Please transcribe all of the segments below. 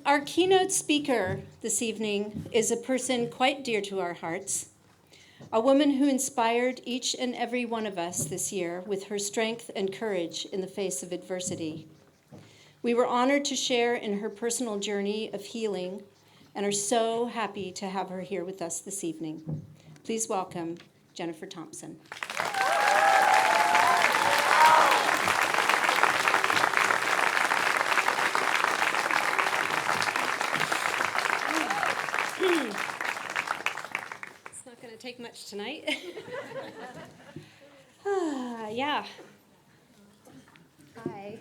Our keynote speaker this evening is a person quite dear to our hearts, a woman who inspired each and every one of us this year with her strength and courage in the face of adversity. We were honored to share in her personal journey of healing and are so happy to have her here with us this evening. Please welcome Jennifer Thompson. It's not going to take much tonight. Yeah. Hi.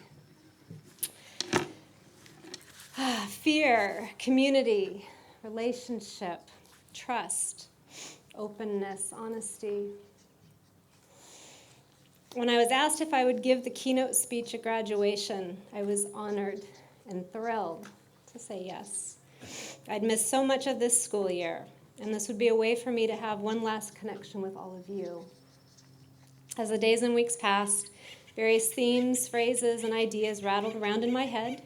Fear, community, relationship, trust, openness, honesty. When I was asked if I would give the keynote speech at graduation, I was honored and thrilled to say yes. I'd missed so much of this school year, and this would be a way for me to have one last connection with all of you. As the days and weeks passed, various themes, phrases, and ideas rattled around in my head,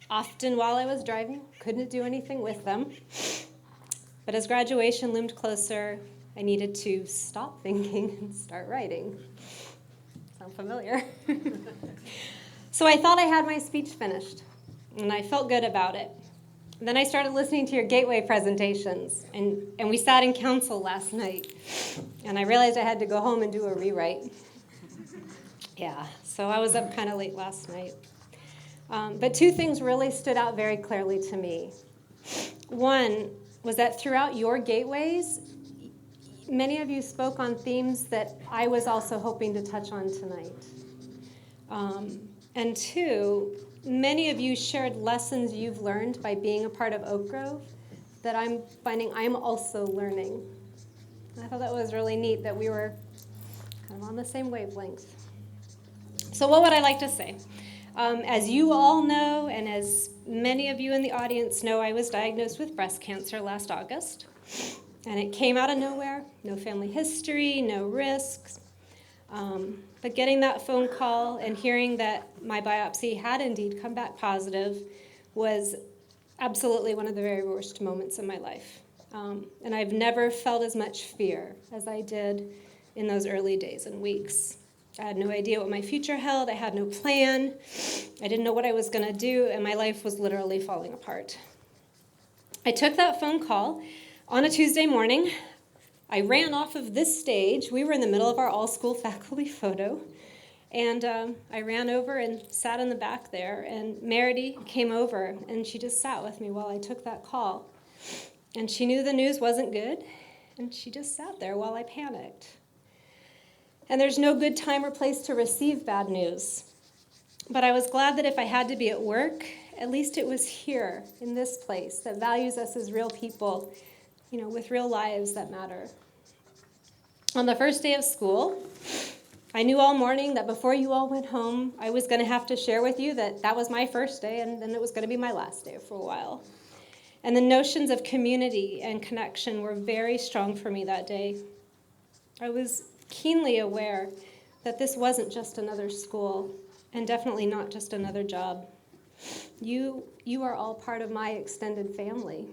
often while I was driving. Couldn't do anything with them. But as graduation loomed closer, I needed to stop thinking and start writing. Sound familiar? So I thought I had my speech finished, and I felt good about it. Then I started listening to your Gateway presentations, and we sat in council last night, and I realized I had to go home and do a rewrite. Yeah, so I was up kind of late last night. But two things really stood out very clearly to me. One was that throughout your gateways, many of you spoke on themes that I was also hoping to touch on tonight. And two, many of you shared lessons you've learned by being a part of Oak Grove that I'm finding I'm also learning. I thought that was really neat that we were kind of on the same wavelength. So what would I like to say? As you all know, and as many of you in the audience know, I was diagnosed with breast cancer last August. And it came out of nowhere, no family history, no risks. But getting that phone call and hearing that my biopsy had indeed come back positive was absolutely one of the very worst moments in my life. And I've never felt as much fear as I did in those early days and weeks. I had no idea what my future held. I had no plan. I didn't know what I was going to do, and my life was literally falling apart. I took that phone call on a Tuesday morning. I ran off of this stage. We were in the middle of our all-school faculty photo, and I ran over and sat in the back there, and Meredy came over, and she just sat with me while I took that call. And she knew the news wasn't good, and she just sat there while I panicked. And there's no good time or place to receive bad news. But I was glad that if I had to be at work, at least it was here, in this place, that values us as real people, with real lives that matter. On the first day of school, I knew all morning that before you all went home, I was going to have to share with you that was my first day, and then it was going to be my last day for a while. And the notions of community and connection were very strong for me that day. I was keenly aware that this wasn't just another school, and definitely not just another job. You are all part of my extended family.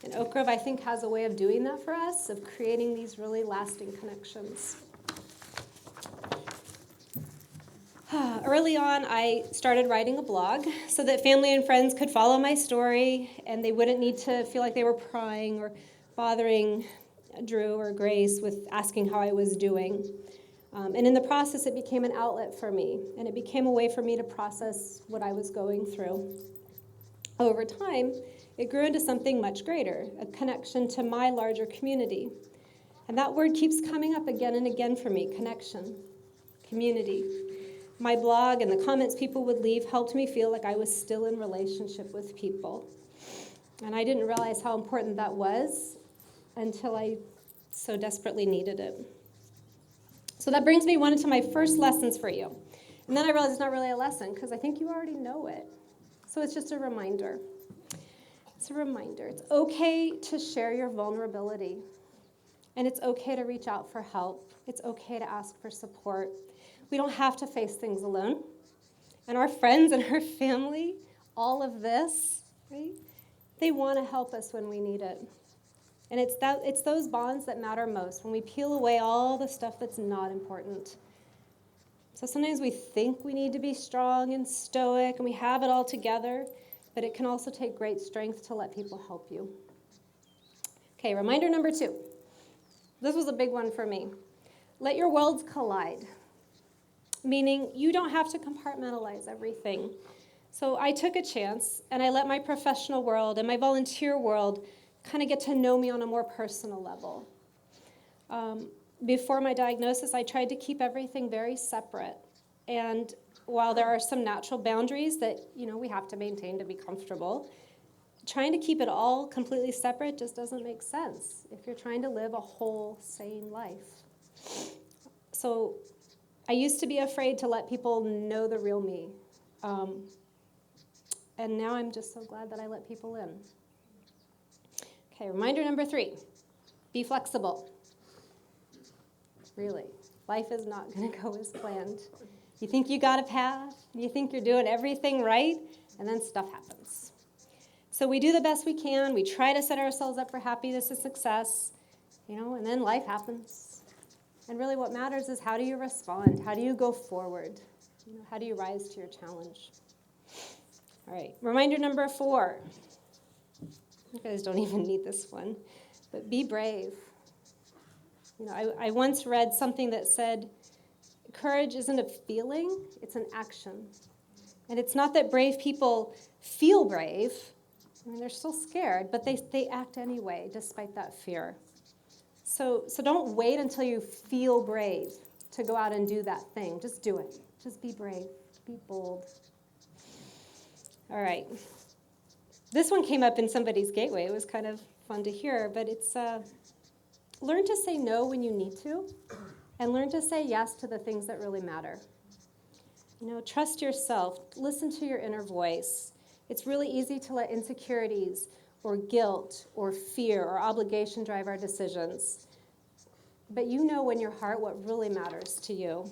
And Oak Grove, I think, has a way of doing that for us, of creating these really lasting connections. Early on, I started writing a blog so that family and friends could follow my story, and they wouldn't need to feel like they were prying or bothering Drew or Grace with asking how I was doing. And in the process, it became an outlet for me, and it became a way for me to process what I was going through. Over time, it grew into something much greater, a connection to my larger community. And that word keeps coming up again and again for me, connection, community. My blog and the comments people would leave helped me feel like I was still in relationship with people. And I didn't realize how important that was until I so desperately needed it. So that brings me to my first lessons for you. And then I realized it's not really a lesson because I think you already know it. So it's just a reminder. It's a reminder. It's okay to share your vulnerability. And it's okay to reach out for help. It's okay to ask for support. We don't have to face things alone. And our friends and our family, all of this right? They want to help us when we need it. And it's those bonds that matter most, when we peel away all the stuff that's not important. So sometimes we think we need to be strong and stoic, and we have it all together, but it can also take great strength to let people help you. Okay, reminder number 2. This was a big one for me. Let your worlds collide, meaning you don't have to compartmentalize everything. So I took a chance, and I let my professional world and my volunteer world kind of get to know me on a more personal level. Before my diagnosis, I tried to keep everything very separate. And while there are some natural boundaries that, we have to maintain to be comfortable, trying to keep it all completely separate just doesn't make sense if you're trying to live a whole, sane life. So I used to be afraid to let people know the real me. And now I'm just so glad that I let people in. Okay, reminder number 3, be flexible. Really, life is not going to go as planned. You think you got a path, you think you're doing everything right, and then stuff happens. So we do the best we can, we try to set ourselves up for happiness and success, and then life happens. And really what matters is, how do you respond? How do you go forward? How do you rise to your challenge? All right, reminder number 4. You guys don't even need this one, but be brave. I once read something that said, courage isn't a feeling, it's an action. And it's not that brave people feel brave. They're still scared, but they act anyway, despite that fear. So don't wait until you feel brave to go out and do that thing. Just do it. Just be brave. Be bold. All right. This one came up in somebody's gateway. It was kind of fun to hear, but it's learn to say no when you need to, and learn to say yes to the things that really matter. Trust yourself. Listen to your inner voice. It's really easy to let insecurities or guilt or fear or obligation drive our decisions. But you know in your heart what really matters to you.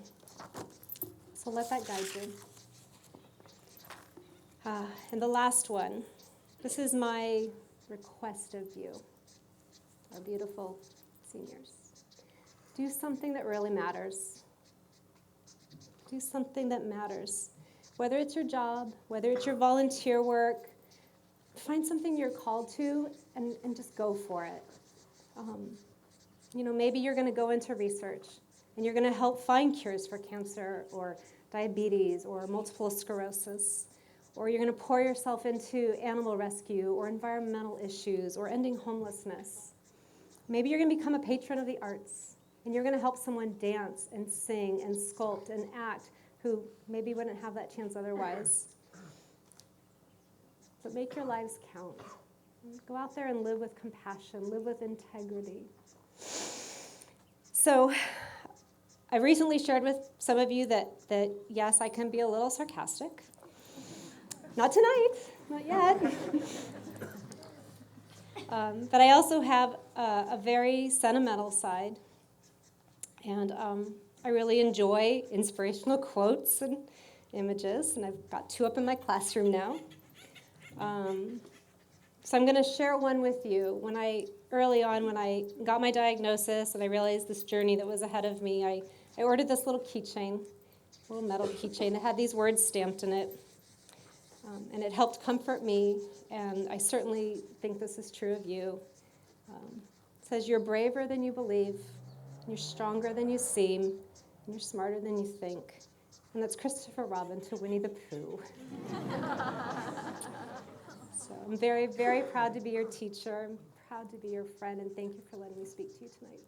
So let that guide you. And the last one. This is my request of you, our beautiful seniors. Do something that really matters. Do something that matters. Whether it's your job, whether it's your volunteer work, find something you're called to and just go for it. Maybe you're going to go into research and you're going to help find cures for cancer or diabetes or multiple sclerosis. Or you're going to pour yourself into animal rescue or environmental issues or ending homelessness. Maybe you're going to become a patron of the arts, and you're going to help someone dance and sing and sculpt and act who maybe wouldn't have that chance otherwise. But make your lives count. Go out there and live with compassion, live with integrity. So I recently shared with some of you that yes, I can be a little sarcastic. Not tonight, not yet. But I also have a very sentimental side. And I really enjoy inspirational quotes and images. And I've got 2 up in my classroom now. So I'm going to share one with you. Early on, when I got my diagnosis and I realized this journey that was ahead of me, I ordered this little keychain, a little metal keychain that had these words stamped in it. And it helped comfort me, and I certainly think this is true of you. It says, you're braver than you believe, you're stronger than you seem, and you're smarter than you think. And that's Christopher Robin to Winnie the Pooh. So I'm very, very proud to be your teacher. I'm proud to be your friend, and thank you for letting me speak to you tonight.